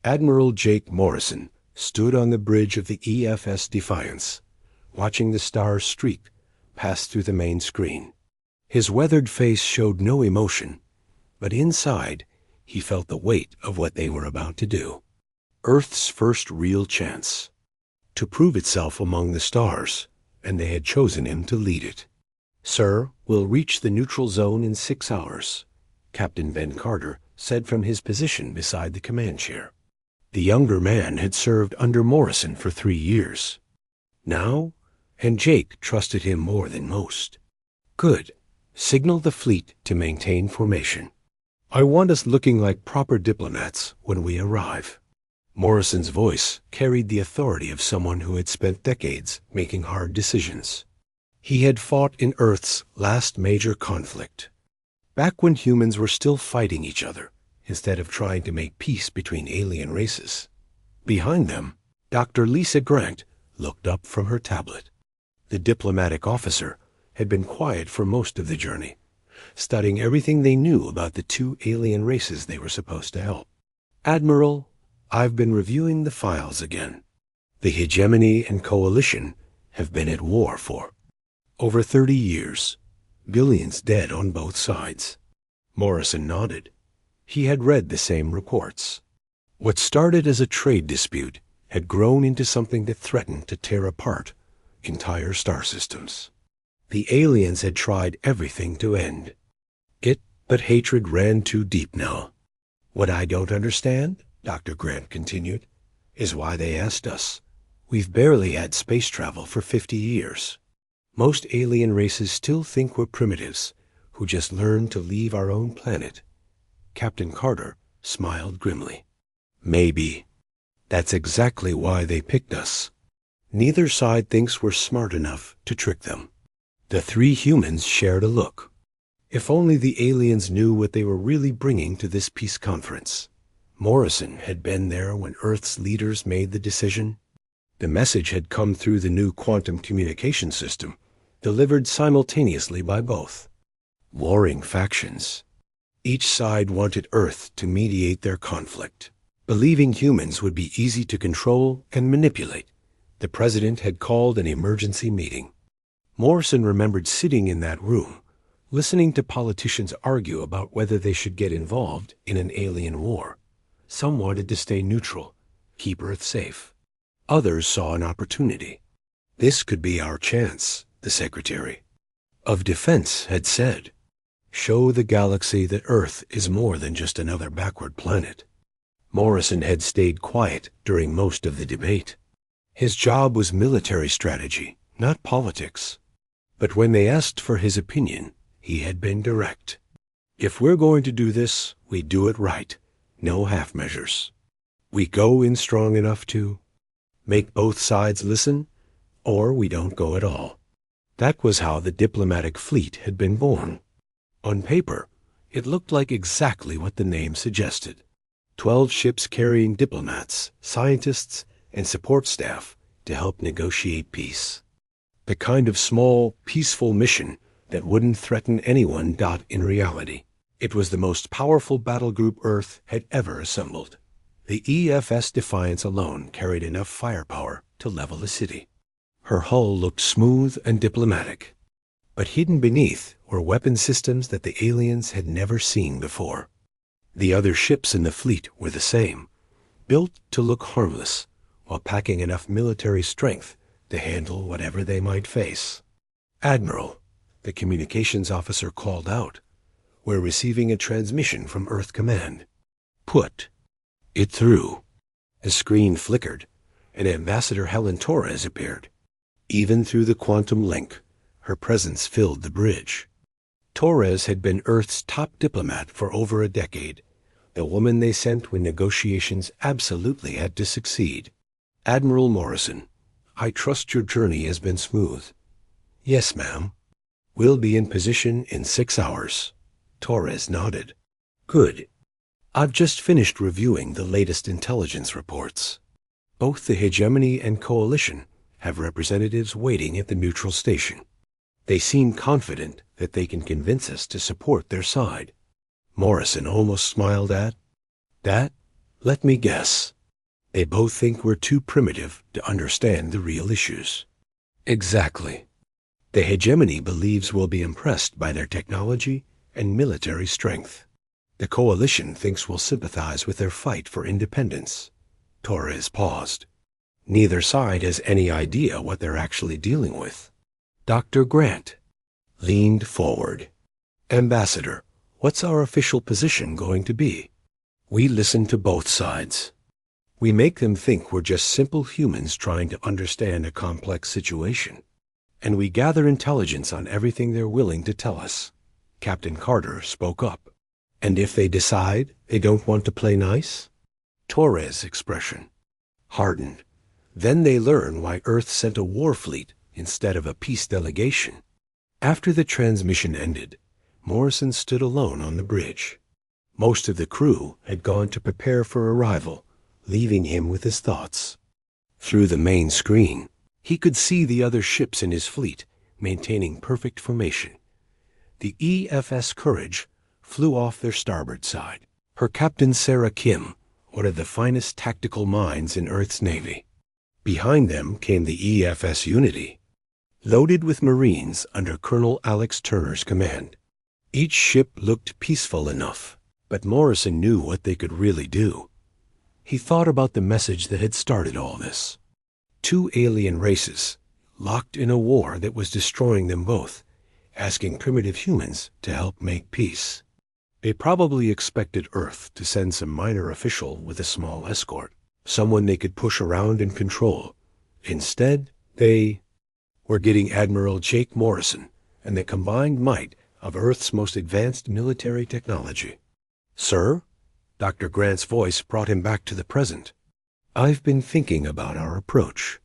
Admiral Jake Morrison stood on the bridge of the EFS Defiance, watching the stars streak past through the main screen. His weathered face showed no emotion, but inside he felt the weight of what they were about to do. Earth's first real chance to prove itself among the stars, and they had chosen him to lead it. "Sir, we'll reach the neutral zone in 6 hours," Captain Ben Carter said from his position beside the command chair. The younger man had served under Morrison for 3 years. Now, and Jake trusted him more than most. "Good. Signal the fleet to maintain formation. I want us looking like proper diplomats when we arrive." Morrison's voice carried the authority of someone who had spent decades making hard decisions. He had fought in Earth's last major conflict, back when humans were still fighting each other instead of trying to make peace between alien races. Behind them, Dr. Lisa Grant looked up from her tablet. The diplomatic officer had been quiet for most of the journey, studying everything they knew about the 2 alien races they were supposed to help. "Admiral, I've been reviewing the files again. The Hegemony and Coalition have been at war for over 30 years, billions dead on both sides." Morrison nodded. He had read the same reports. What started as a trade dispute had grown into something that threatened to tear apart entire star systems. The aliens had tried everything to end it, but hatred ran too deep now. "What I don't understand," Dr. Grant continued, "is why they asked us. We've barely had space travel for 50 years. Most alien races still think we're primitives who just learned to leave our own planet." Captain Carter smiled grimly. "Maybe. That's exactly why they picked us. Neither side thinks we're smart enough to trick them." The 3 humans shared a look. If only the aliens knew what they were really bringing to this peace conference. Morrison had been there when Earth's leaders made the decision. The message had come through the new quantum communication system, delivered simultaneously by both. Warring factions. Each side wanted Earth to mediate their conflict. Believing humans would be easy to control and manipulate, the president had called an emergency meeting. Morrison remembered sitting in that room, listening to politicians argue about whether they should get involved in an alien war. Some wanted to stay neutral, keep Earth safe. Others saw an opportunity. "This could be our chance," the Secretary of Defense had said. "Show the galaxy that Earth is more than just another backward planet." Morrison had stayed quiet during most of the debate. His job was military strategy, not politics. But when they asked for his opinion, he had been direct. "If we're going to do this, we do it right. No half measures. We go in strong enough to make both sides listen, or we don't go at all." That was how the diplomatic fleet had been born. On paper, it looked like exactly what the name suggested. 12 ships carrying diplomats, scientists, and support staff to help negotiate peace. The kind of small, peaceful mission that wouldn't threaten anyone. In reality, it was the most powerful battle group Earth had ever assembled. The EFS Defiance alone carried enough firepower to level a city. Her hull looked smooth and diplomatic, but hidden beneath were weapon systems that the aliens had never seen before. The other ships in the fleet were the same, built to look harmless, while packing enough military strength to handle whatever they might face. "Admiral," the communications officer called out, "we're receiving a transmission from Earth Command." "Put it through." The screen flickered, and Ambassador Helen Torres appeared. Even through the quantum link, her presence filled the bridge. Torres had been Earth's top diplomat for over a decade, the woman they sent when negotiations absolutely had to succeed. "Admiral Morrison, I trust your journey has been smooth." "Yes, ma'am. We'll be in position in 6 hours." Torres nodded. "Good. I've just finished reviewing the latest intelligence reports. Both the Hegemony and Coalition have representatives waiting at the neutral station. They seem confident that they can convince us to support their side." Morrison almost smiled at that. Let me guess. They both think we're too primitive to understand the real issues. Exactly. The hegemony believes we'll be impressed by their technology and military strength. The coalition thinks we'll sympathize with their fight for independence. Torres paused. Neither side has any idea what they're actually dealing with. Dr. Grant leaned forward. Ambassador, what's our official position going to be? We listen to both sides. We make them think we're just simple humans trying to understand a complex situation. And we gather intelligence on everything they're willing to tell us. Captain Carter spoke up. And if they decide they don't want to play nice? Torres' expression hardened. Then they learn why Earth sent a war fleet instead of a peace delegation. After the transmission ended, Morrison stood alone on the bridge. Most of the crew had gone to prepare for arrival, leaving him with his thoughts. Through the main screen, he could see the other ships in his fleet maintaining perfect formation. The EFS Courage flew off their starboard side. Her captain, Sarah Kim, one of the finest tactical minds in Earth's Navy. Behind them came the EFS Unity, loaded with Marines under Colonel Alex Turner's command. Each ship looked peaceful enough, but Morrison knew what they could really do. He thought about the message that had started all this. Two alien races, locked in a war that was destroying them both, asking primitive humans to help make peace. They probably expected Earth to send some minor official with a small escort, someone they could push around and control. Instead, they were getting Admiral Jake Morrison and the combined might of Earth's most advanced military technology. Sir? Dr. Grant's voice brought him back to the present. I've been thinking about our approach.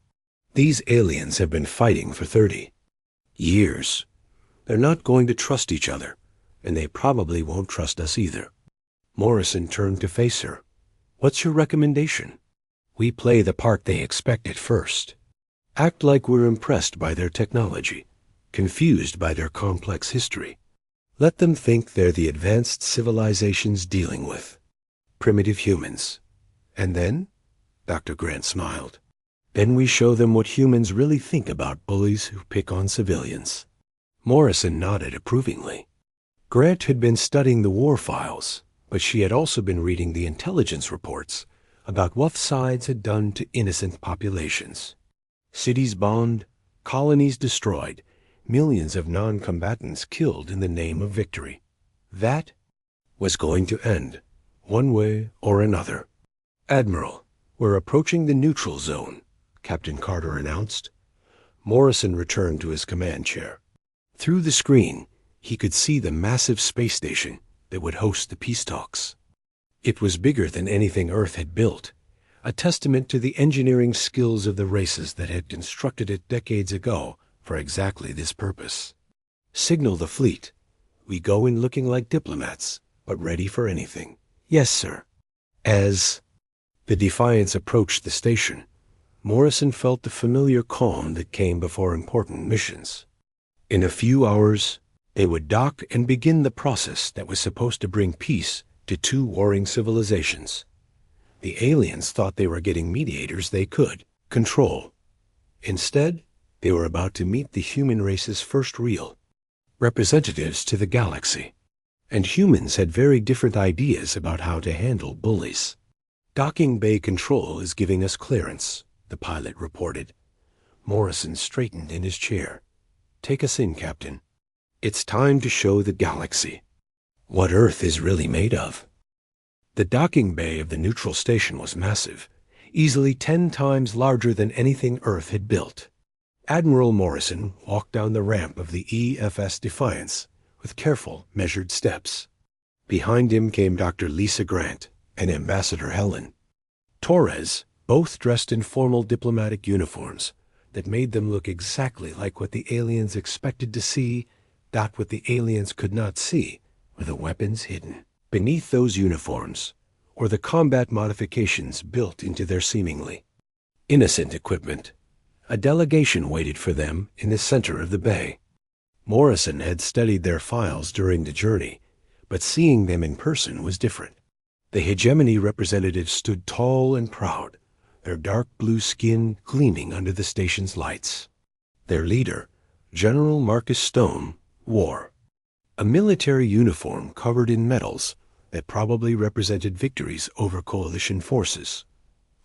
These aliens have been fighting for 30 years. They're not going to trust each other, and they probably won't trust us either. Morrison turned to face her. What's your recommendation? We play the part they expect at first. Act like we're impressed by their technology, confused by their complex history. Let them think they're the advanced civilizations dealing with primitive humans. And then? Dr. Grant smiled. Then we show them what humans really think about bullies who pick on civilians. Morrison nodded approvingly. Grant had been studying the war files, but she had also been reading the intelligence reports about what sides had done to innocent populations. Cities bombed, colonies destroyed, millions of non-combatants killed in the name of victory. That was going to end, one way or another. Admiral, we're approaching the neutral zone, Captain Carter announced. Morrison returned to his command chair. Through the screen, he could see the massive space station that would host the peace talks. It was bigger than anything Earth had built, a testament to the engineering skills of the races that had constructed it decades ago for exactly this purpose. Signal the fleet. We go in looking like diplomats, but ready for anything. Yes, sir. As the Defiance approached the station, Morrison felt the familiar calm that came before important missions. In a few hours, they would dock and begin the process that was supposed to bring peace to two warring civilizations. The aliens thought they were getting mediators they could control. Instead, they were about to meet the human race's first real representatives to the galaxy. And humans had very different ideas about how to handle bullies. Docking bay control is giving us clearance, the pilot reported. Morrison straightened in his chair. Take us in, Captain. It's time to show the galaxy what Earth is really made of. The docking bay of the neutral station was massive, easily 10 times larger than anything Earth had built. Admiral Morrison walked down the ramp of the EFS Defiance with careful, measured steps. Behind him came Dr. Lisa Grant and Ambassador Helen. Torres, both dressed in formal diplomatic uniforms that made them look exactly like what the aliens expected to see, what the aliens could not see, were the weapons hidden beneath those uniforms, or the combat modifications built into their seemingly innocent equipment. A delegation waited for them in the center of the bay. Morrison had studied their files during the journey, but seeing them in person was different. The hegemony representatives stood tall and proud, their dark blue skin gleaming under the station's lights. Their leader, General Marcus Stone, wore a military uniform covered in medals that probably represented victories over coalition forces.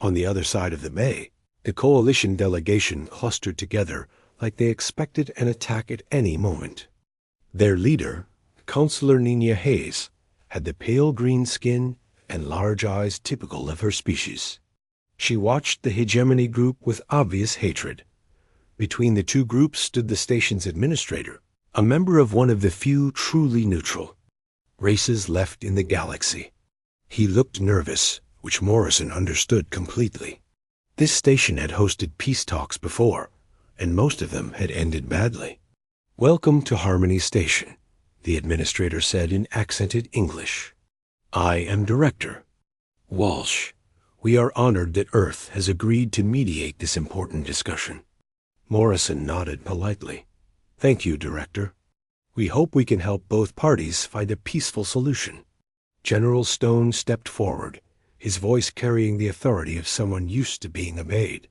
On the other side of the bay, the coalition delegation clustered together like they expected an attack at any moment. Their leader, Counselor Nina Hayes, had the pale green skin and large eyes typical of her species. She watched the hegemony group with obvious hatred. Between the two groups stood the station's administrator, a member of one of the few truly neutral races left in the galaxy. He looked nervous, which Morrison understood completely. This station had hosted peace talks before, and most of them had ended badly. "Welcome to Harmony Station," the administrator said in accented English. "I am Director Walsh. We are honored that Earth has agreed to mediate this important discussion." Morrison nodded politely. "Thank you, Director. We hope we can help both parties find a peaceful solution." General Stone stepped forward, his voice carrying the authority of someone used to being obeyed.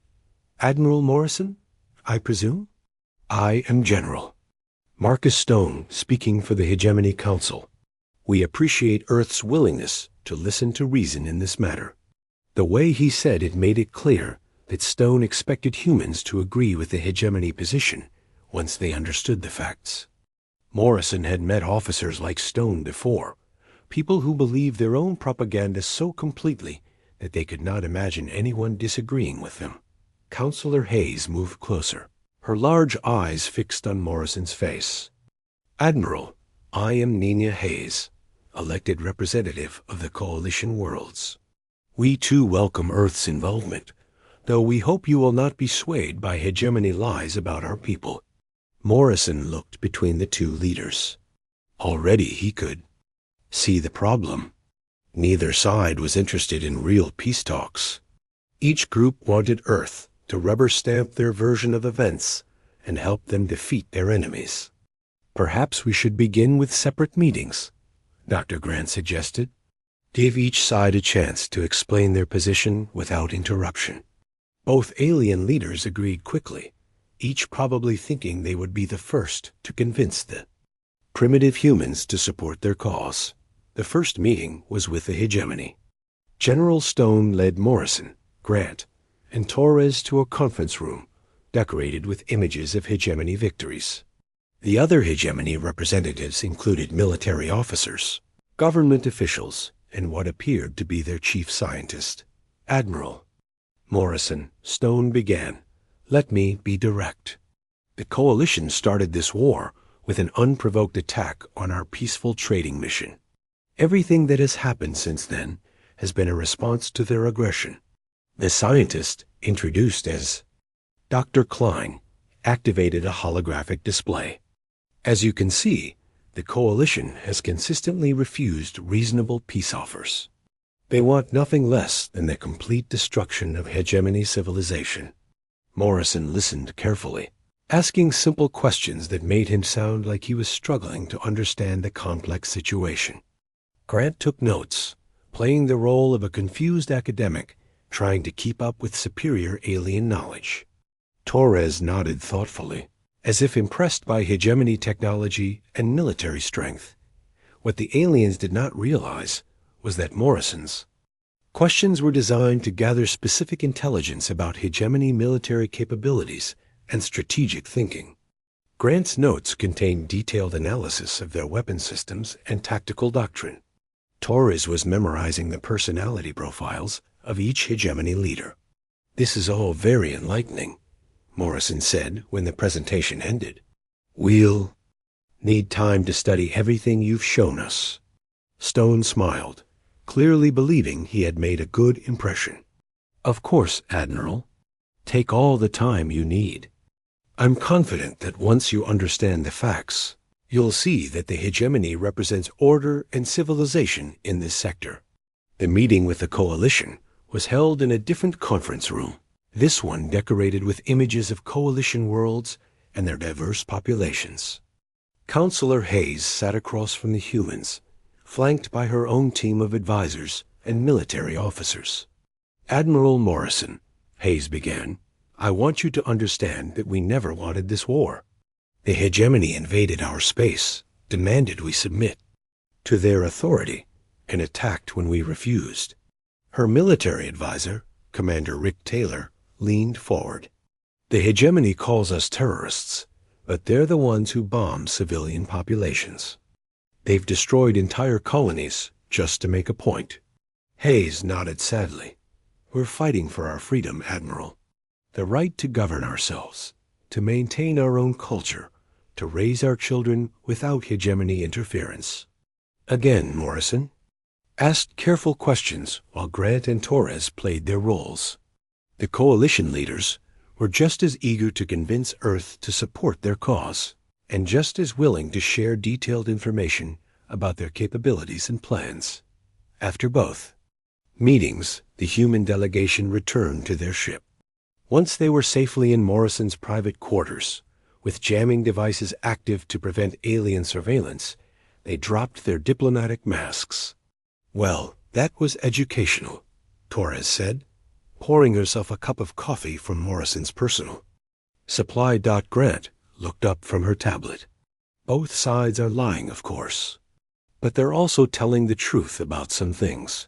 "Admiral Morrison, I presume?" "I am General Marcus Stone, speaking for the Hegemony Council. We appreciate Earth's willingness to listen to reason in this matter." The way he said it made it clear that Stone expected humans to agree with the hegemony position once they understood the facts. Morrison had met officers like Stone before, people who believed their own propaganda so completely that they could not imagine anyone disagreeing with them. Counselor Hayes moved closer, her large eyes fixed on Morrison's face. "Admiral, I am Nina Hayes, elected representative of the Coalition Worlds. We too welcome Earth's involvement, though we hope you will not be swayed by hegemony lies about our people." Morrison looked between the two leaders. Already he could see the problem. Neither side was interested in real peace talks. Each group wanted Earth to rubber stamp their version of events and help them defeat their enemies. "Perhaps we should begin with separate meetings," Dr. Grant suggested. "Give each side a chance to explain their position without interruption." Both alien leaders agreed quickly, each probably thinking they would be the first to convince the primitive humans to support their cause. The first meeting was with the hegemony. General Stone led Morrison, Grant, and Torres to a conference room decorated with images of hegemony victories. The other hegemony representatives included military officers, government officials, and what appeared to be their chief scientist. "Admiral Morrison," Stone began, "let me be direct. The Coalition started this war with an unprovoked attack on our peaceful trading mission. Everything that has happened since then has been a response to their aggression. The scientist, introduced as Dr. Klein, activated a holographic display. As you can see, the Coalition has consistently refused reasonable peace offers. They want nothing less than the complete destruction of hegemony civilization." Morrison listened carefully, asking simple questions that made him sound like he was struggling to understand the complex situation. Grant took notes, playing the role of a confused academic trying to keep up with superior alien knowledge. Torres nodded thoughtfully, as if impressed by hegemony technology and military strength. What the aliens did not realize was that Morrison's questions were designed to gather specific intelligence about hegemony military capabilities and strategic thinking. Grant's notes contained detailed analysis of their weapon systems and tactical doctrine. Torres was memorizing the personality profiles of each hegemony leader. "This is all very enlightening," Morrison said when the presentation ended. "We'll need time to study everything you've shown us." Stone smiled, clearly believing he had made a good impression. "Of course, Admiral. Take all the time you need. I'm confident that once you understand the facts, you'll see that the hegemony represents order and civilization in this sector." The meeting with the Coalition was held in a different conference room, this one decorated with images of Coalition worlds and their diverse populations. Counselor Hayes sat across from the humans, flanked by her own team of advisors and military officers. "Admiral Morrison," Hayes began, "I want you to understand that we never wanted this war. The hegemony invaded our space, demanded we submit to their authority, and attacked when we refused." Her military advisor, Commander Rick Taylor, leaned forward. "The hegemony calls us terrorists, but they're the ones who bomb civilian populations. They've destroyed entire colonies just to make a point." Hayes nodded sadly. "We're fighting for our freedom, Admiral. The right to govern ourselves, to maintain our own culture, to raise our children without hegemony interference." Again, Morrison asked careful questions while Grant and Torres played their roles. The coalition leaders were just as eager to convince Earth to support their cause, and just as willing to share detailed information about their capabilities and plans. After both meetings, the human delegation returned to their ship. Once they were safely in Morrison's private quarters, with jamming devices active to prevent alien surveillance, they dropped their diplomatic masks. "Well, that was educational," Torres said, pouring herself a cup of coffee from Morrison's personal supply. Grant looked up from her tablet. "Both sides are lying, of course, but they're also telling the truth about some things.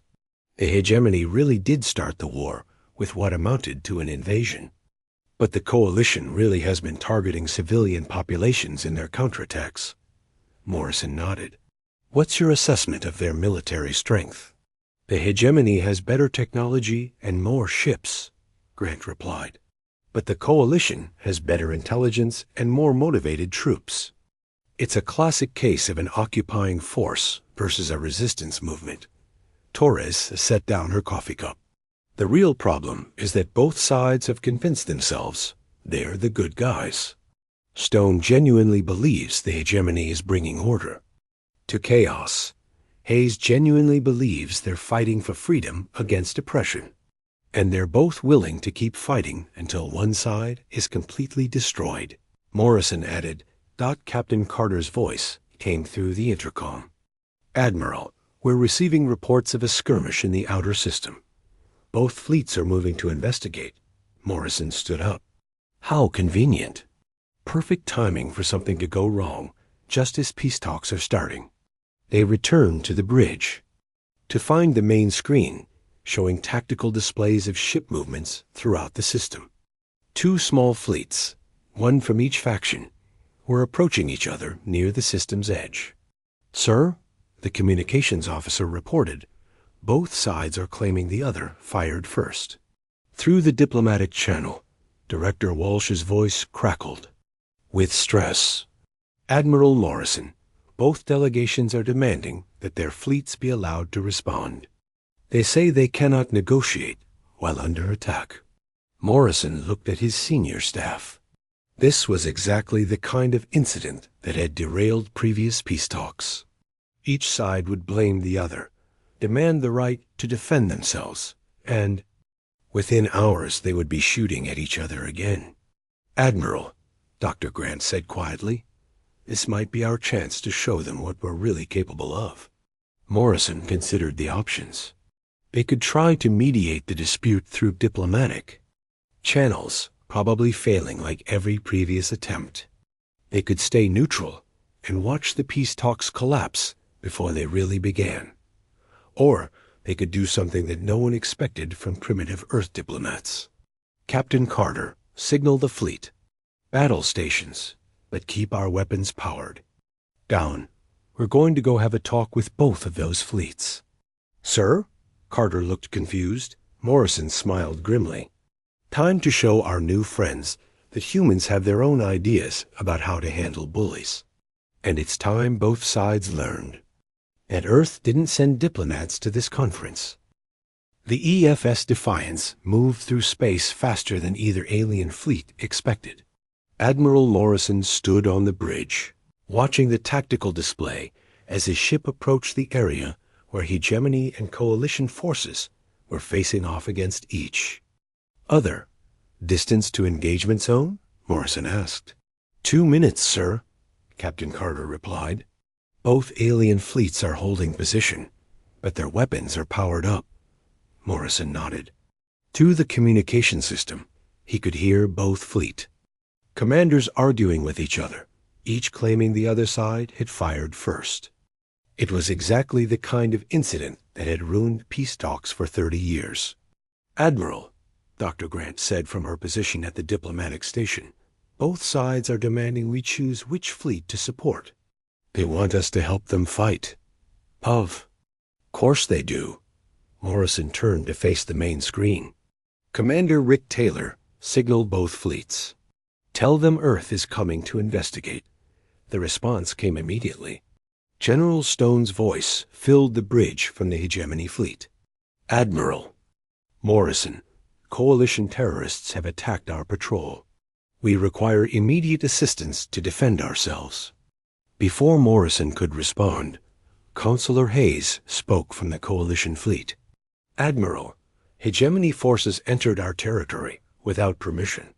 The hegemony really did start the war with what amounted to an invasion. But the coalition really has been targeting civilian populations in their counterattacks." Morrison nodded. "What's your assessment of their military strength?" "The hegemony has better technology and more ships," Grant replied. "But the coalition has better intelligence and more motivated troops. It's a classic case of an occupying force versus a resistance movement." Torres set down her coffee cup. "The real problem is that both sides have convinced themselves they're the good guys. Stone genuinely believes the hegemony is bringing order to chaos. Hayes genuinely believes they're fighting for freedom against oppression. And they're both willing to keep fighting until one side is completely destroyed." Morrison added. Captain Carter's voice came through the intercom. "Admiral, we're receiving reports of a skirmish in the outer system. Both fleets are moving to investigate." Morrison stood up. "How convenient. Perfect timing for something to go wrong, just as peace talks are starting." They returned to the bridge to find the main screen showing tactical displays of ship movements throughout the system. Two small fleets, one from each faction, were approaching each other near the system's edge. "Sir," the communications officer reported, "both sides are claiming the other fired first." Through the diplomatic channel, Director Walsh's voice crackled with stress. "Admiral Morrison, both delegations are demanding that their fleets be allowed to respond. They say they cannot negotiate while under attack." Morrison looked at his senior staff. This was exactly the kind of incident that had derailed previous peace talks. Each side would blame the other, demand the right to defend themselves, and within hours they would be shooting at each other again. "Admiral," Dr. Grant said quietly, "this might be our chance to show them what we're really capable of." Morrison considered the options. They could try to mediate the dispute through diplomatic channels, probably failing like every previous attempt. They could stay neutral and watch the peace talks collapse before they really began. Or they could do something that no one expected from primitive Earth diplomats. "Captain Carter, signal the fleet. Battle stations, but keep our weapons powered. Down. We're going to go have a talk with both of those fleets." "Sir?" Carter looked confused. Morrison smiled grimly. "Time to show our new friends that humans have their own ideas about how to handle bullies. And it's time both sides learned that Earth didn't send diplomats to this conference." The EFS Defiance moved through space faster than either alien fleet expected. Admiral Morrison stood on the bridge, watching the tactical display as his ship approached the area where hegemony and coalition forces were facing off against each other. "Distance to engagement zone?" Morrison asked. 2 minutes, sir," Captain Carter replied. "Both alien fleets are holding position. but their weapons are powered up. Morrison nodded. Through the communication system, he could hear both fleet commanders arguing with each other, each claiming the other side had fired first. It was exactly the kind of incident that had ruined peace talks for 30 years. "Admiral," Dr. Grant said from her position at the diplomatic station, "both sides are demanding we choose which fleet to support. They want us to help them fight." Of course they do." Morrison turned to face the main screen. Commander Rick Taylor signaled both fleets. "Tell them Earth is coming to investigate." The response came immediately. General Stone's voice filled the bridge from the hegemony fleet. "Admiral Morrison, coalition terrorists have attacked our patrol. We require immediate assistance to defend ourselves." Before Morrison could respond, Counselor Hayes spoke from the coalition fleet. "Admiral, hegemony forces entered our territory without permission.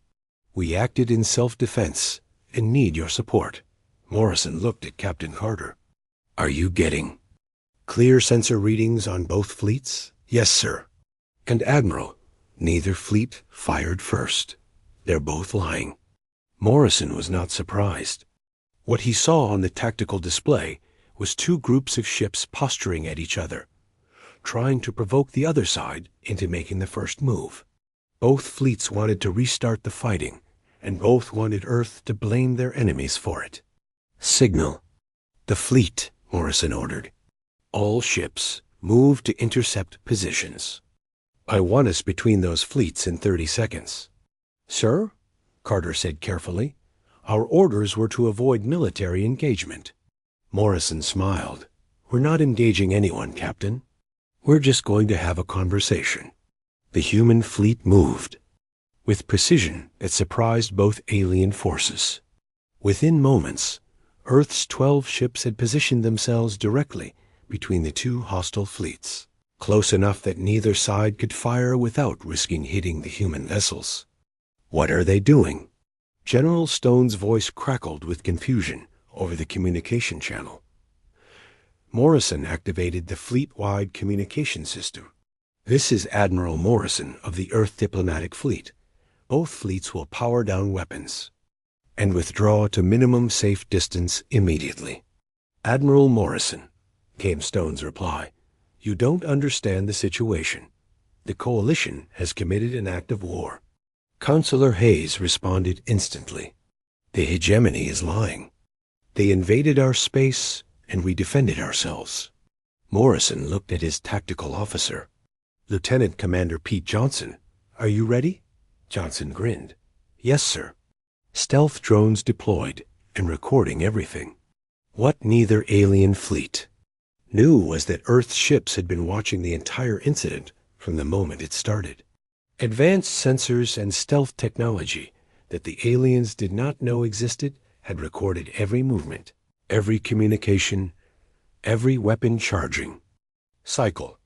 We acted in self-defense and need your support." Morrison looked at Captain Carter. "Are you getting clear sensor readings on both fleets?" "Yes, sir." "And Admiral, neither fleet fired first. They're both lying." Morrison was not surprised. What he saw on the tactical display was two groups of ships posturing at each other, trying to provoke the other side into making the first move. Both fleets wanted to restart the fighting, and both wanted Earth to blame their enemies for it. "Signal the fleet," Morrison ordered. "All ships move to intercept positions. I want us between those fleets in 30 seconds. "Sir," Carter said carefully, "our orders were to avoid military engagement." Morrison smiled. "We're not engaging anyone, Captain. We're just going to have a conversation." The human fleet moved with precision that surprised both alien forces. Within moments, Earth's 12 ships had positioned themselves directly between the two hostile fleets, close enough that neither side could fire without risking hitting the human vessels. "What are they doing?" General Stone's voice crackled with confusion over the communication channel. Morrison activated the fleet-wide communication system. "This is Admiral Morrison of the Earth Diplomatic Fleet. Both fleets will power down weapons and withdraw to minimum safe distance immediately." "Admiral Morrison," came Stone's reply, "you don't understand the situation. The Coalition has committed an act of war." Counselor Hayes responded instantly. "The hegemony is lying. They invaded our space, and we defended ourselves." Morrison looked at his tactical officer. "Lieutenant Commander Pete Johnson, are you ready?" Johnson grinned. "Yes, sir." Stealth drones deployed and recording everything. What neither alien fleet knew was that Earth's ships had been watching the entire incident from the moment it started. Advanced sensors and stealth technology that the aliens did not know existed had recorded every movement, every communication, every weapon charging. "Cycle.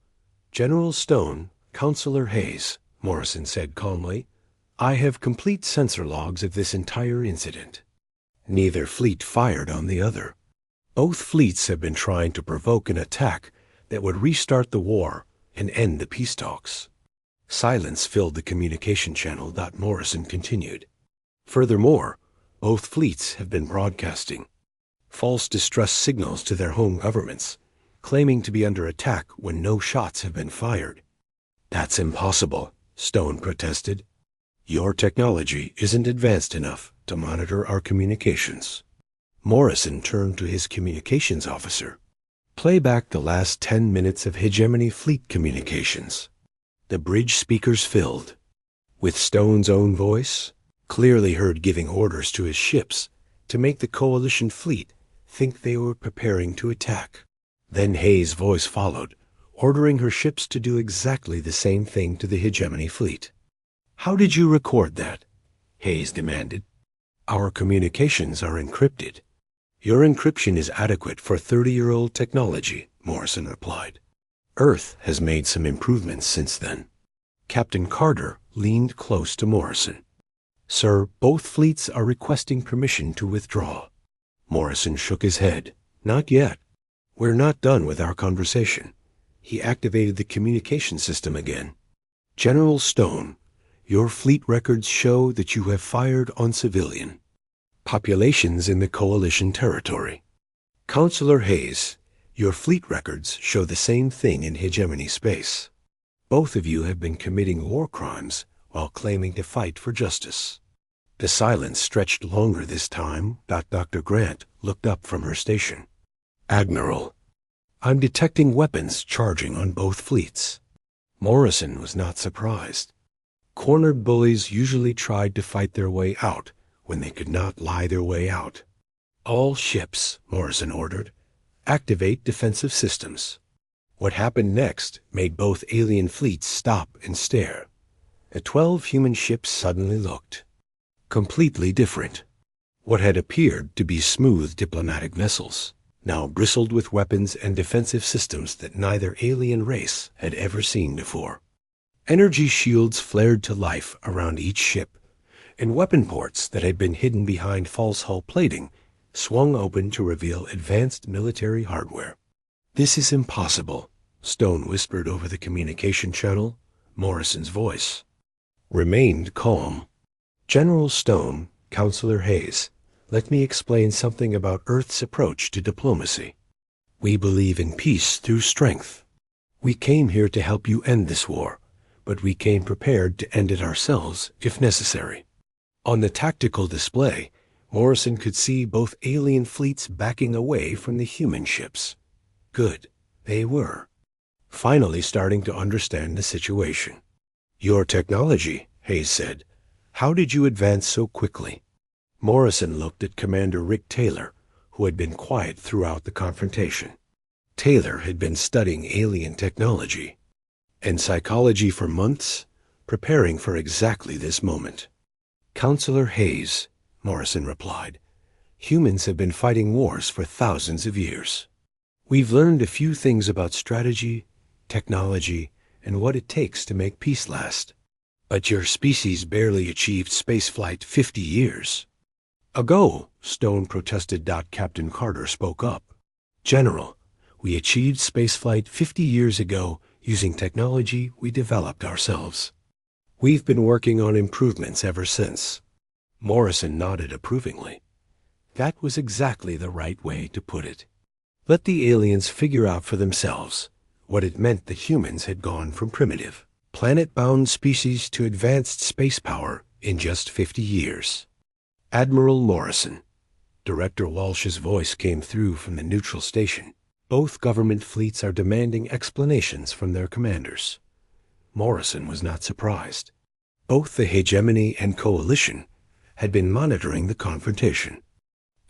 General Stone, Counselor Hayes," Morrison said calmly. "I have complete sensor logs of this entire incident. Neither fleet fired on the other. Both fleets have been trying to provoke an attack that would restart the war and end the peace talks." Silence filled the communication channel. Morrison continued. "Furthermore, both fleets have been broadcasting false distress signals to their home governments, claiming to be under attack when no shots have been fired." "That's impossible," Stone protested. "Your technology isn't advanced enough to monitor our communications." Morrison turned to his communications officer. "Play back the last 10 minutes of hegemony fleet communications." The bridge speakers filled with Stone's own voice, clearly heard giving orders to his ships to make the coalition fleet think they were preparing to attack. Then Hayes' voice followed, ordering her ships to do exactly the same thing to the hegemony fleet. "How did you record that?" Hayes demanded. "Our communications are encrypted." "Your encryption is adequate for 30-year-old technology," Morrison replied. "Earth has made some improvements since then." Captain Carter leaned close to Morrison. "Sir, both fleets are requesting permission to withdraw." Morrison shook his head. "Not yet. We're not done with our conversation. He activated the communication system again. General Stone, your fleet records show that you have fired on civilian populations in the Coalition territory. Counselor Hayes, your fleet records show the same thing in hegemony space. Both of you have been committing war crimes while claiming to fight for justice. The silence stretched longer this time. Dr. Grant looked up from her station. Admiral, I'm detecting weapons charging on both fleets. Morrison was not surprised. Cornered bullies usually tried to fight their way out when they could not lie their way out. All ships, Morrison ordered, activate defensive systems. What happened next made both alien fleets stop and stare. The 12 human ships suddenly looked completely different. What had appeared to be smooth diplomatic vessels now bristled with weapons and defensive systems that neither alien race had ever seen before. Energy shields flared to life around each ship, and weapon ports that had been hidden behind false hull plating swung open to reveal advanced military hardware. This is impossible, Stone whispered over the communication channel. Morrison's voice remained calm. General Stone, Counselor Hayes, let me explain something about Earth's approach to diplomacy. We believe in peace through strength. We came here to help you end this war, but we came prepared to end it ourselves if necessary. On the tactical display, Morrison could see both alien fleets backing away from the human ships. Good, they were. Finally starting to understand the situation. Your technology, Hayes said. How did you advance so quickly? Morrison looked at Commander Rick Taylor, who had been quiet throughout the confrontation. Taylor had been studying alien technology and psychology for months, preparing for exactly this moment. Counselor Hayes, Morrison replied, humans have been fighting wars for thousands of years. We've learned a few things about strategy, technology, and what it takes to make peace last. But your species barely achieved spaceflight 50 years ago, Stone protested. Captain Carter spoke up. General, we achieved spaceflight 50 years ago using technology we developed ourselves. We've been working on improvements ever since. Morrison nodded approvingly. That was exactly the right way to put it. Let the aliens figure out for themselves what it meant that humans had gone from primitive, planet-bound species to advanced space power in just 50 years. Admiral Morrison. Director Walsh's voice came through from the neutral station. Both government fleets are demanding explanations from their commanders. Morrison was not surprised. Both the Hegemony and Coalition had been monitoring the confrontation,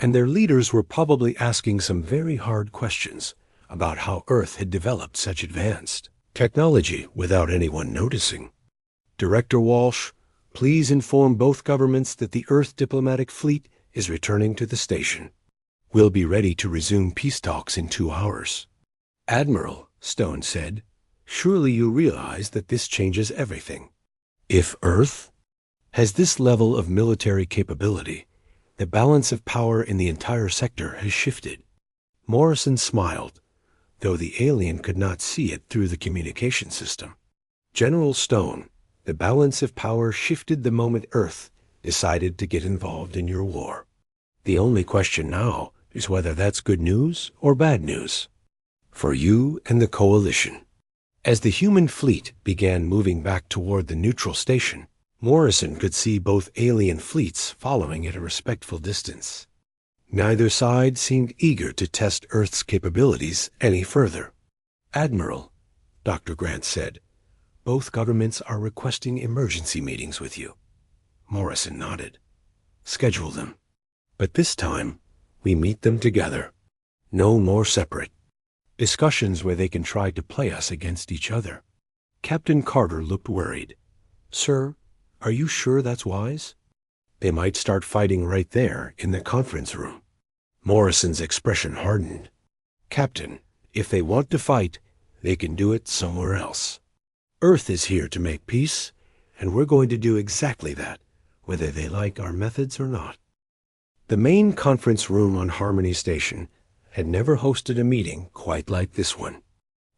and their leaders were probably asking some very hard questions about how Earth had developed such advanced technology without anyone noticing. Director Walsh, please inform both governments that the Earth diplomatic fleet is returning to the station. We'll be ready to resume peace talks in 2 hours. Admiral, Stone said, surely you realize that this changes everything. If Earth has this level of military capability, the balance of power in the entire sector has shifted. Morrison smiled, though the alien could not see it through the communication system. General Stone, the balance of power shifted the moment Earth decided to get involved in your war. The only question now is whether that's good news or bad news for you and the Coalition. As the human fleet began moving back toward the neutral station, Morrison could see both alien fleets following at a respectful distance. Neither side seemed eager to test Earth's capabilities any further. Admiral, Dr. Grant said, both governments are requesting emergency meetings with you. Morrison nodded. Schedule them. But this time, we meet them together. No more separate discussions where they can try to play us against each other. Captain Carter looked worried. Sir, are you sure that's wise? They might start fighting right there in the conference room. Morrison's expression hardened. Captain, if they want to fight, they can do it somewhere else. Earth is here to make peace, and we're going to do exactly that, whether they like our methods or not. The main conference room on Harmony Station had never hosted a meeting quite like this one.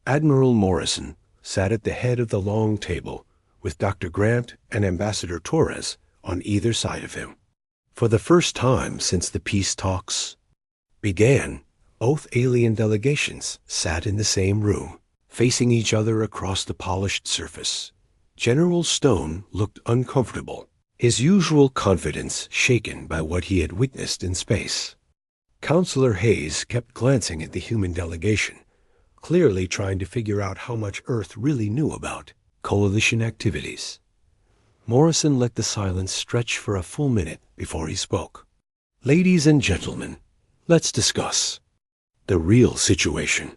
Admiral Morrison sat at the head of the long table, with Dr. Grant and Ambassador Torres on either side of him. For the first time since the peace talks began, both alien delegations sat in the same room, facing each other across the polished surface. General Stone looked uncomfortable, his usual confidence shaken by what he had witnessed in space. Counselor Hayes kept glancing at the human delegation, clearly trying to figure out how much Earth really knew about coalition activities. Morrison let the silence stretch for a full minute before he spoke. "Ladies and gentlemen, let's discuss the real situation.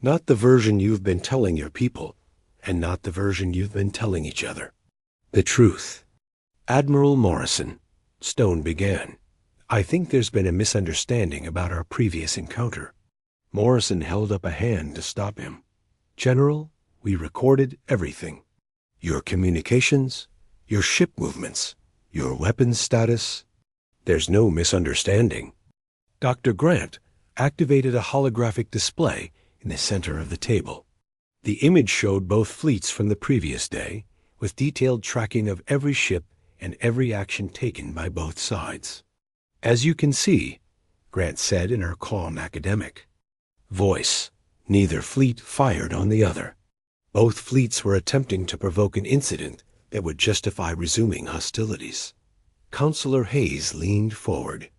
Not the version you've been telling your people, and not the version you've been telling each other. The truth." "Admiral Morrison," Stone began, "I think there's been a misunderstanding about our previous encounter." Morrison held up a hand to stop him. "General, we recorded everything. Your communications, your ship movements, your weapons status. There's no misunderstanding." Dr. Grant activated a holographic display in the center of the table. The image showed both fleets from the previous day, with detailed tracking of every ship and every action taken by both sides. "As you can see," Grant said in her calm academic voice, "neither fleet fired on the other. Both fleets were attempting to provoke an incident that would justify resuming hostilities." Counselor Hayes leaned forward.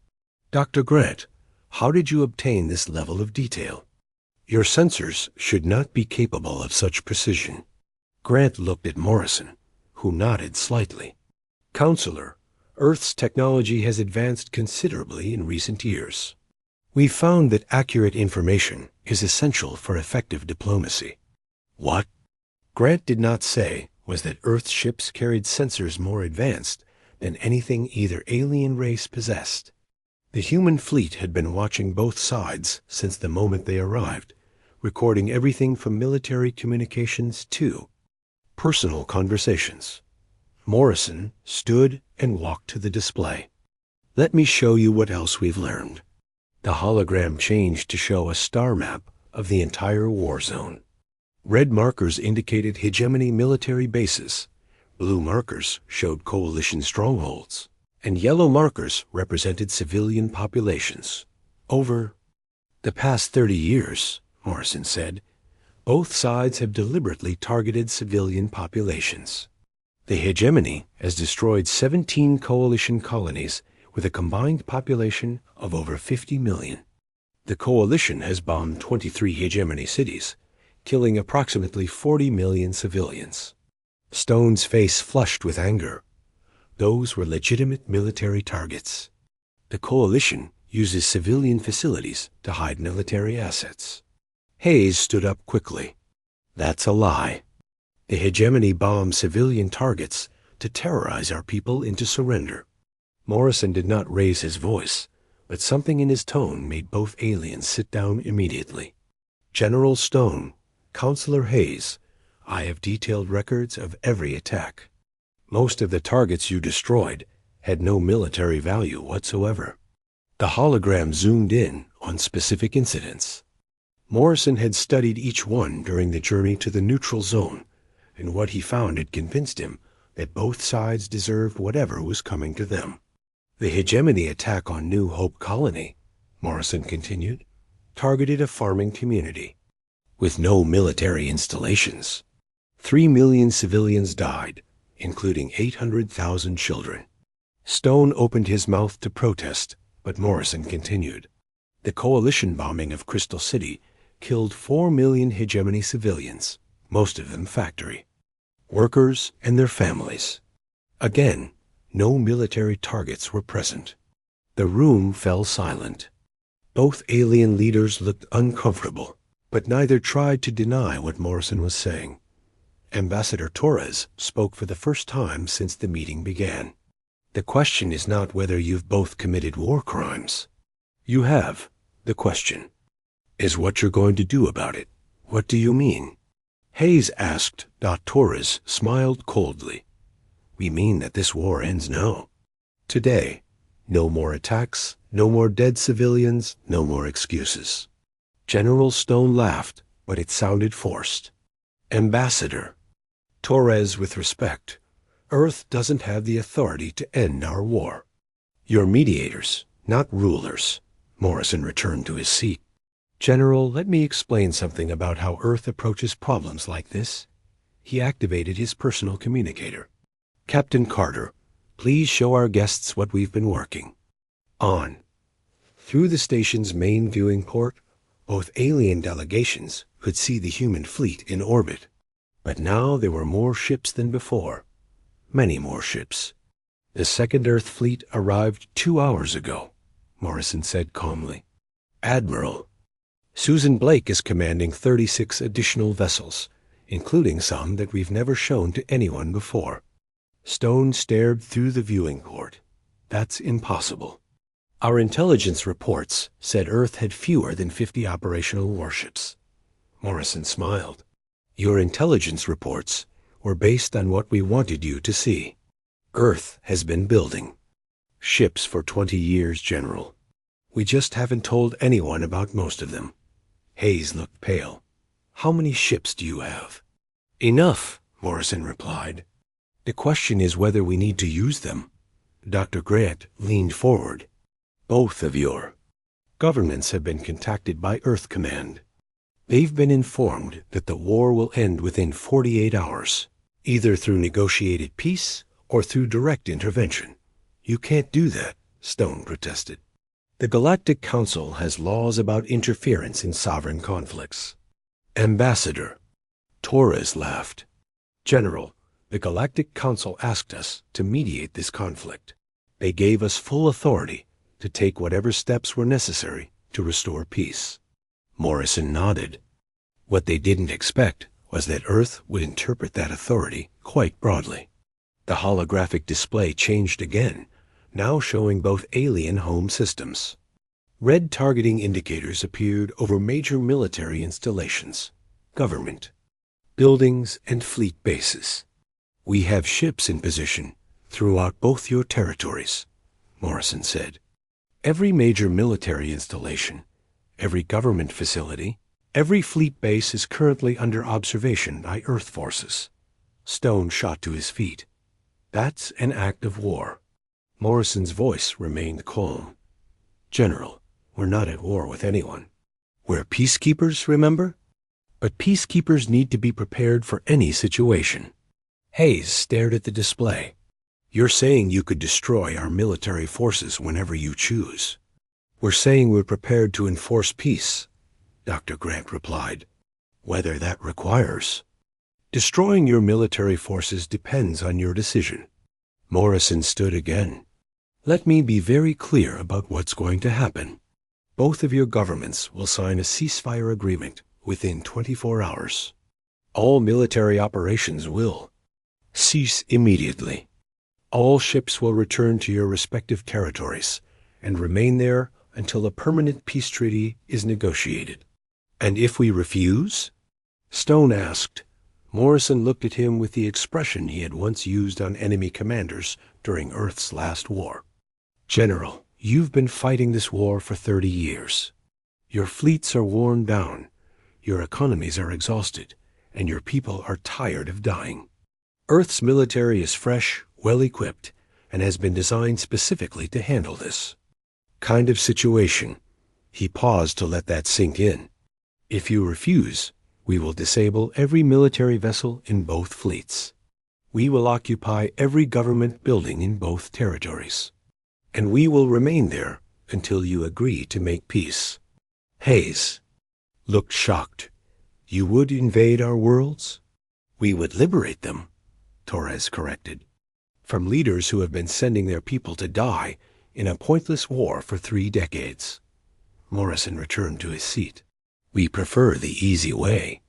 "Dr. Grant, how did you obtain this level of detail? Your sensors should not be capable of such precision." Grant looked at Morrison, who nodded slightly. "Counselor, Earth's technology has advanced considerably in recent years. We've found that accurate information is essential for effective diplomacy." What Grant did not say was that Earth's ships carried sensors more advanced than anything either alien race possessed. The human fleet had been watching both sides since the moment they arrived, recording everything from military communications to personal conversations. Morrison stood and walked to the display. "Let me show you what else we've learned." The hologram changed to show a star map of the entire war zone. Red markers indicated hegemony military bases, blue markers showed coalition strongholds, and yellow markers represented civilian populations. "Over the past 30 years, Morrison said, both sides have deliberately targeted civilian populations. The hegemony has destroyed 17 coalition colonies with a combined population of over 50 million. The coalition has bombed 23 hegemony cities, killing approximately 40 million civilians." Stone's face flushed with anger. Those were legitimate military targets. The coalition uses civilian facilities to hide military assets. Hayes stood up quickly. "That's a lie. The hegemony bombs civilian targets to terrorize our people into surrender." Morrison did not raise his voice, but something in his tone made both aliens sit down immediately. "General Stone, Counselor Hayes, I have detailed records of every attack. Most of the targets you destroyed had no military value whatsoever." The hologram zoomed in on specific incidents. Morrison had studied each one during the journey to the neutral zone, and what he found had convinced him that both sides deserved whatever was coming to them. "The hegemony attack on New Hope Colony," Morrison continued, "targeted a farming community with no military installations. 3 million civilians died, including 800,000 children." Stone opened his mouth to protest, but Morrison continued. "The coalition bombing of Crystal City killed 4 million hegemony civilians, most of them factory workers and their families. Again, no military targets were present." The room fell silent. Both alien leaders looked uncomfortable, but neither tried to deny what Morrison was saying. Ambassador Torres spoke for the first time since the meeting began. "The question is not whether you've both committed war crimes. You have. The question is what you're going to do about it." "What do you mean?" Hayes asked. Torres smiled coldly. "We mean that this war ends now. Today. No more attacks, no more dead civilians, no more excuses." General Stone laughed, but it sounded forced. Ambassador. Torres, with respect, Earth doesn't have the authority to end our war. You're mediators, not rulers. Morrison returned to his seat. General, let me explain something about how Earth approaches problems like this. He activated his personal communicator. Captain Carter, please show our guests what we've been working on. Through the station's main viewing port, both alien delegations could see the human fleet in orbit. But now there were more ships than before. Many more ships. The Second Earth Fleet arrived 2 hours ago, Morrison said calmly. Admiral, Susan Blake is commanding 36 additional vessels, including some that we've never shown to anyone before. Stone stared through the viewing port. That's impossible. Our intelligence reports said Earth had fewer than 50 operational warships. Morrison smiled. Your intelligence reports were based on what we wanted you to see. Earth has been building ships for 20 years, General. We just haven't told anyone about most of them. Hayes looked pale. How many ships do you have? Enough, Morrison replied. The question is whether we need to use them. Dr. Grant leaned forward. Both of your governments have been contacted by Earth Command. They've been informed that the war will end within 48 hours, either through negotiated peace or through direct intervention. You can't do that, Stone protested. The Galactic Council has laws about interference in sovereign conflicts. Ambassador. Torres laughed. General, the Galactic Council asked us to mediate this conflict. They gave us full authority to take whatever steps were necessary to restore peace. Morrison nodded. What they didn't expect was that Earth would interpret that authority quite broadly. The holographic display changed again, now showing both alien home systems. Red targeting indicators appeared over major military installations, government, buildings, and fleet bases. We have ships in position throughout both your territories, Morrison said. Every major military installation, every government facility, every fleet base is currently under observation by Earth forces. Stone shot to his feet. That's an act of war. Morrison's voice remained calm. General, we're not at war with anyone. We're peacekeepers, remember? But peacekeepers need to be prepared for any situation. Hayes stared at the display. You're saying you could destroy our military forces whenever you choose. We're saying we're prepared to enforce peace, Dr. Grant replied. Whether that requires. Destroying your military forces depends on your decision. Morrison stood again. Let me be very clear about what's going to happen. Both of your governments will sign a ceasefire agreement within 24 hours. All military operations will cease immediately. All ships will return to your respective territories and remain there until a permanent peace treaty is negotiated. And if we refuse? Stone asked. Morrison looked at him with the expression he had once used on enemy commanders during Earth's last war. General, you've been fighting this war for 30 years. Your fleets are worn down, your economies are exhausted, and your people are tired of dying. Earth's military is fresh, well-equipped, and has been designed specifically to handle this kind of situation. He paused to let that sink in. If you refuse, we will disable every military vessel in both fleets. We will occupy every government building in both territories. And we will remain there until you agree to make peace. Hayes looked shocked. You would invade our worlds? We would liberate them, Torres corrected, from leaders who have been sending their people to die in a pointless war for 3 decades. Morrison returned to his seat. We prefer the easy way.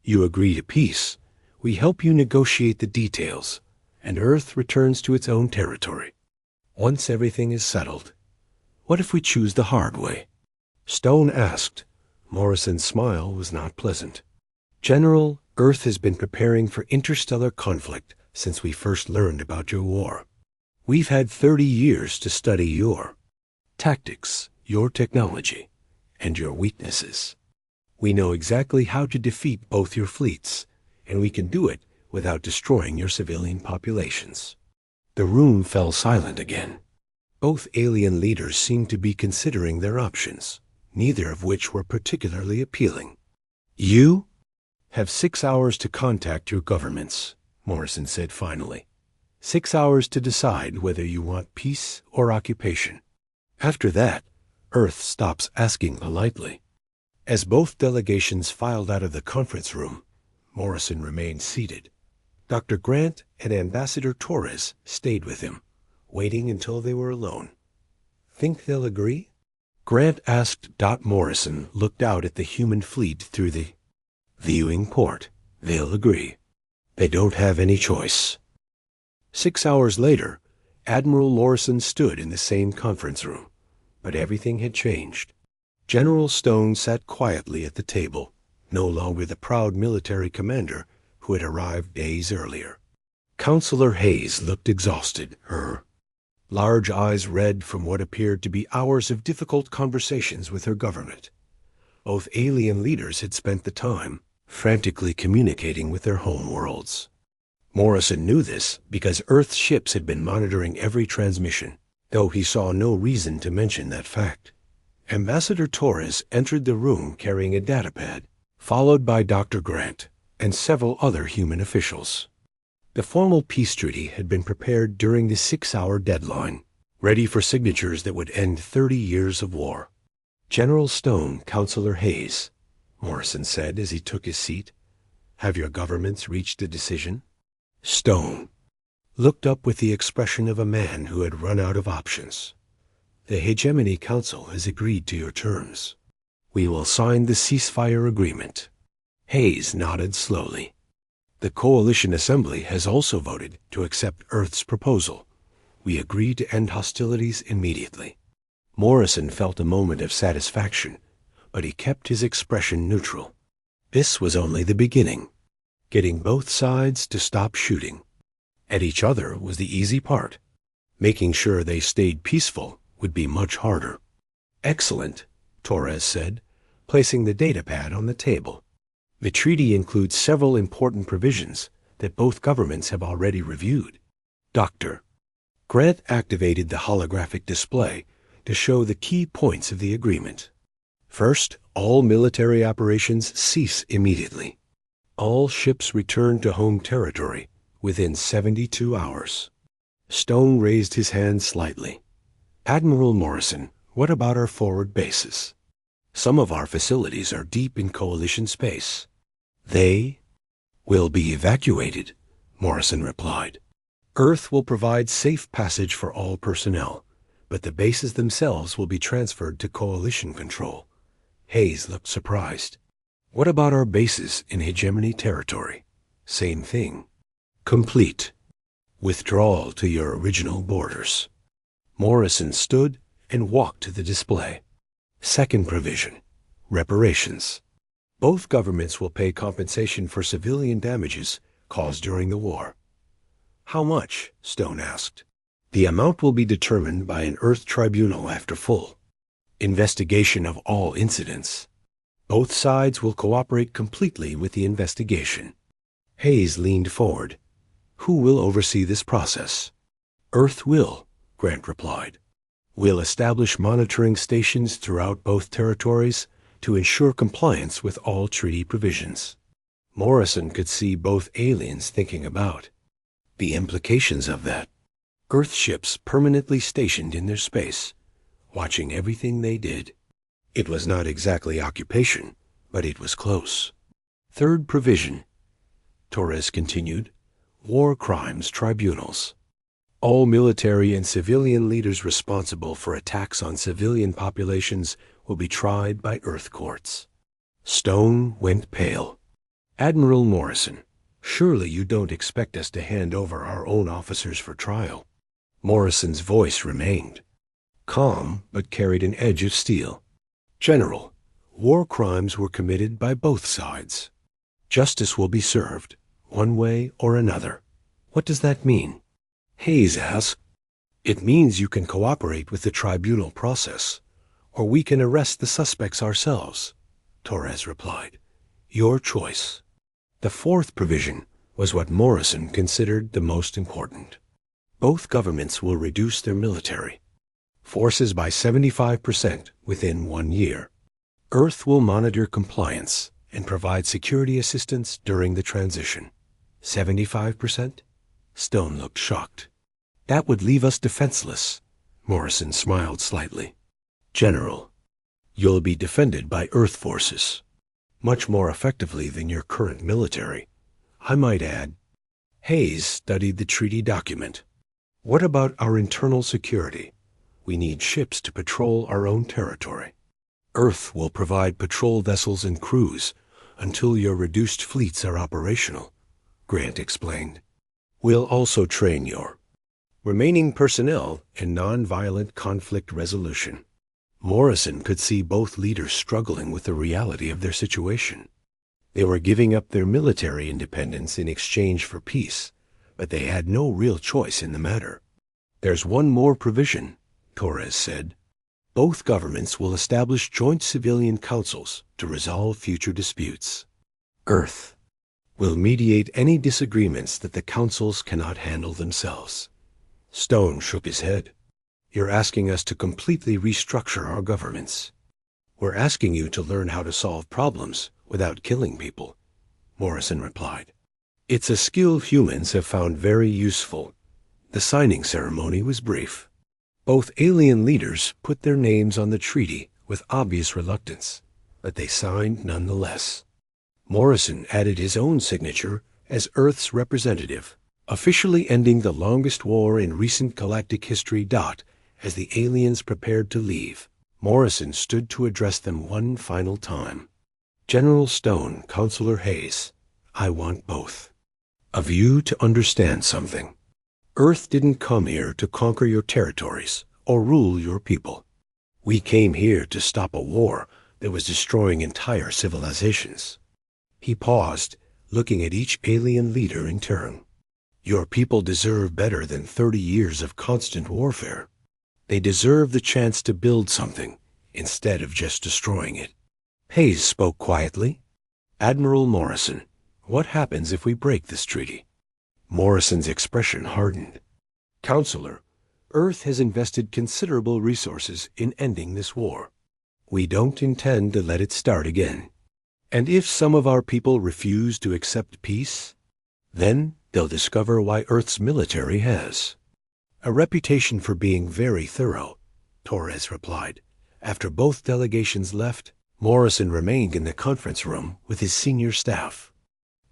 You agree to peace, we help you negotiate the details, and Earth returns to its own territory. Once everything is settled, what if we choose the hard way? Stone asked. Morrison's smile was not pleasant. General, Earth has been preparing for interstellar conflict since we first learned about your war. We've had 30 years to study your tactics, your technology, and your weaknesses. We know exactly how to defeat both your fleets, and we can do it without destroying your civilian populations." The room fell silent again. Both alien leaders seemed to be considering their options, neither of which were particularly appealing. "You have 6 hours to contact your governments," Morrison said finally. 6 hours to decide whether you want peace or occupation. After that, Earth stops asking politely. As both delegations filed out of the conference room, Morrison remained seated. Dr. Grant and Ambassador Torres stayed with him, waiting until they were alone. "Think they'll agree?" Grant asked. Morrison looked out at the human fleet through the viewing port. "They'll agree. They don't have any choice." 6 hours later, Admiral Morrison stood in the same conference room, but everything had changed. General Stone sat quietly at the table, no longer the proud military commander who had arrived days earlier. Counselor Hayes looked exhausted, her large eyes red from what appeared to be hours of difficult conversations with her government. Both alien leaders had spent the time frantically communicating with their home worlds. Morrison knew this because Earth's ships had been monitoring every transmission, though he saw no reason to mention that fact. Ambassador Torres entered the room carrying a datapad, followed by Dr. Grant and several other human officials. The formal peace treaty had been prepared during the 6-hour deadline, ready for signatures that would end 30 years of war. "General Stone, Counselor Hayes," Morrison said as he took his seat, "have your governments reached a decision?" Stone looked up with the expression of a man who had run out of options. "The Hegemony Council has agreed to your terms. We will sign the ceasefire agreement." Hayes nodded slowly. "The Coalition Assembly has also voted to accept Earth's proposal. We agree to end hostilities immediately." Morrison felt a moment of satisfaction, but he kept his expression neutral. This was only the beginning. Getting both sides to stop shooting at each other was the easy part. Making sure they stayed peaceful would be much harder. "Excellent," Torres said, placing the datapad on the table. "The treaty includes several important provisions that both governments have already reviewed." Dr. Grant activated the holographic display to show the key points of the agreement. First, all military operations cease immediately. All ships return to home territory within 72 hours. Stone raised his hand slightly. "Admiral Morrison, what about our forward bases? Some of our facilities are deep in Coalition space." "They will be evacuated," Morrison replied. "Earth will provide safe passage for all personnel, but the bases themselves will be transferred to Coalition control." Hayes looked surprised. "What about our bases in Hegemony territory?" "Same thing. Complete. Withdrawal to your original borders." Morrison stood and walked to the display. Second provision, reparations. Both governments will pay compensation for civilian damages caused during the war. "How much?" Stone asked. "The amount will be determined by an Earth tribunal after full investigation of all incidents. Both sides will cooperate completely with the investigation." Hayes leaned forward. "Who will oversee this process?" "Earth will," Grant replied. "We'll establish monitoring stations throughout both territories to ensure compliance with all treaty provisions." Morrison could see both aliens thinking about the implications of that. Earth ships permanently stationed in their space, watching everything they did. It was not exactly occupation, but it was close. Third provision, Torres continued, war crimes tribunals. All military and civilian leaders responsible for attacks on civilian populations will be tried by Earth courts. Stone went pale. "Admiral Morrison, surely you don't expect us to hand over our own officers for trial." Morrison's voice remained calm, but carried an edge of steel. "General, war crimes were committed by both sides. Justice will be served, one way or another." "What does that mean?" Hayes asked. "It means you can cooperate with the tribunal process, or we can arrest the suspects ourselves. Torres replied. Your choice. The fourth provision was what Morrison considered the most important. Both governments will reduce their military forces by 75% within 1 year. Earth will monitor compliance and provide security assistance during the transition. 75%? Stone looked shocked. That would leave us defenseless. Morrison smiled slightly. General, you'll be defended by Earth forces, much more effectively than your current military. I might add. Hayes studied the treaty document. What about our internal security? We need ships to patrol our own territory. Earth will provide patrol vessels and crews until your reduced fleets are operational, Grant explained. We'll also train your remaining personnel in non-violent conflict resolution. Morrison could see both leaders struggling with the reality of their situation. They were giving up their military independence in exchange for peace, but they had no real choice in the matter. There's one more provision, Torres said. Both governments will establish joint civilian councils to resolve future disputes. Earth will mediate any disagreements that the councils cannot handle themselves. Stone shook his head. You're asking us to completely restructure our governments. We're asking you to learn how to solve problems without killing people, Morrison replied. It's a skill humans have found very useful. The signing ceremony was brief. Both alien leaders put their names on the treaty with obvious reluctance, but they signed nonetheless. Morrison added his own signature as Earth's representative, officially ending the longest war in recent galactic history. As the aliens prepared to leave, Morrison stood to address them one final time. General Stone, Counselor Hayes, I want both of you to understand something. Earth didn't come here to conquer your territories or rule your people. We came here to stop a war that was destroying entire civilizations. He paused, looking at each alien leader in turn. Your people deserve better than 30 years of constant warfare. They deserve the chance to build something instead of just destroying it. Hayes spoke quietly. Admiral Morrison, what happens if we break this treaty? Morrison's expression hardened. Counselor, Earth has invested considerable resources in ending this war. We don't intend to let it start again. And if some of our people refuse to accept peace, then they'll discover why Earth's military has a reputation for being very thorough, Torres replied. After both delegations left, Morrison remained in the conference room with his senior staff.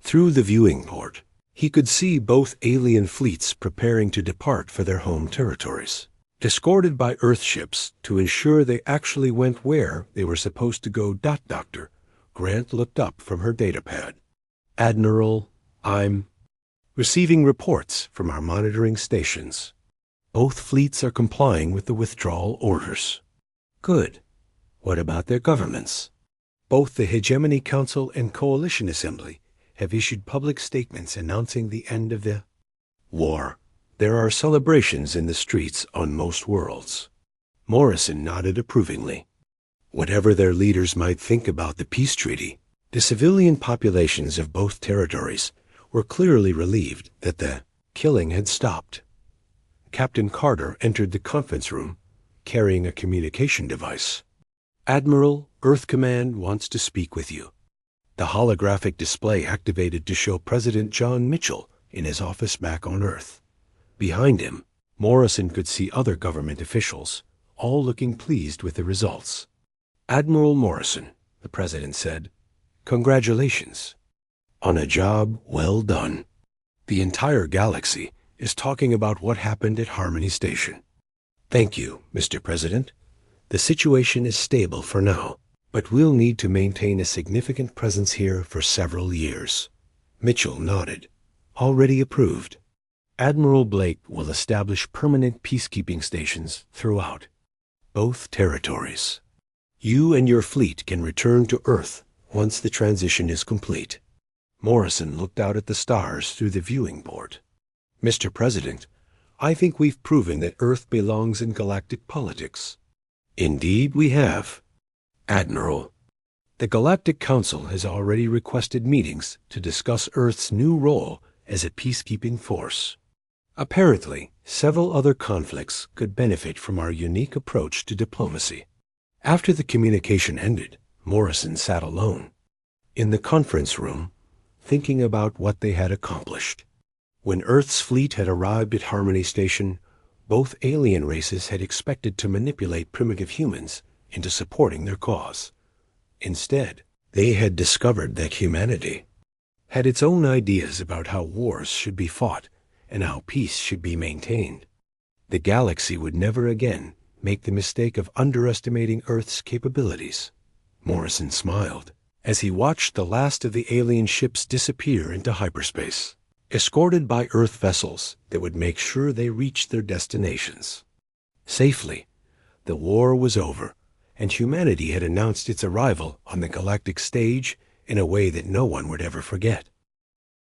Through the viewing port, he could see both alien fleets preparing to depart for their home territories, escorted by Earth ships to ensure they actually went where they were supposed to go. Doctor, Grant looked up from her datapad. Admiral, I'm receiving reports from our monitoring stations. Both fleets are complying with the withdrawal orders. Good. What about their governments? Both the Hegemony Council and Coalition Assembly have issued public statements announcing the end of the war. There are celebrations in the streets on most worlds. Morrison nodded approvingly. Whatever their leaders might think about the peace treaty, the civilian populations of both territories were clearly relieved that the killing had stopped. Captain Carter entered the conference room, carrying a communication device. Admiral, Earth Command wants to speak with you. The holographic display activated to show President John Mitchell in his office back on Earth. Behind him, Morrison could see other government officials, all looking pleased with the results. Admiral Morrison, the President said, congratulations on a job well done. The entire galaxy is talking about what happened at Harmony Station. Thank you, Mr. President. The situation is stable for now, but we'll need to maintain a significant presence here for several years. Mitchell nodded. Already approved. Admiral Blake will establish permanent peacekeeping stations throughout both territories. You and your fleet can return to Earth once the transition is complete. Morrison looked out at the stars through the viewing port. Mr. President, I think we've proven that Earth belongs in galactic politics. Indeed we have. Admiral, The Galactic Council has already requested meetings to discuss Earth's new role as a peacekeeping force. Apparently, several other conflicts could benefit from our unique approach to diplomacy. After the communication ended, Morrison sat alone in the conference room, thinking about what they had accomplished. When Earth's fleet had arrived at Harmony Station, both alien races had expected to manipulate primitive humans into supporting their cause. Instead, they had discovered that humanity had its own ideas about how wars should be fought and how peace should be maintained. The galaxy would never again make the mistake of underestimating Earth's capabilities. Morrison smiled as he watched the last of the alien ships disappear into hyperspace, escorted by Earth vessels that would make sure they reached their destinations safely. The war was over, and humanity had announced its arrival on the galactic stage in a way that no one would ever forget.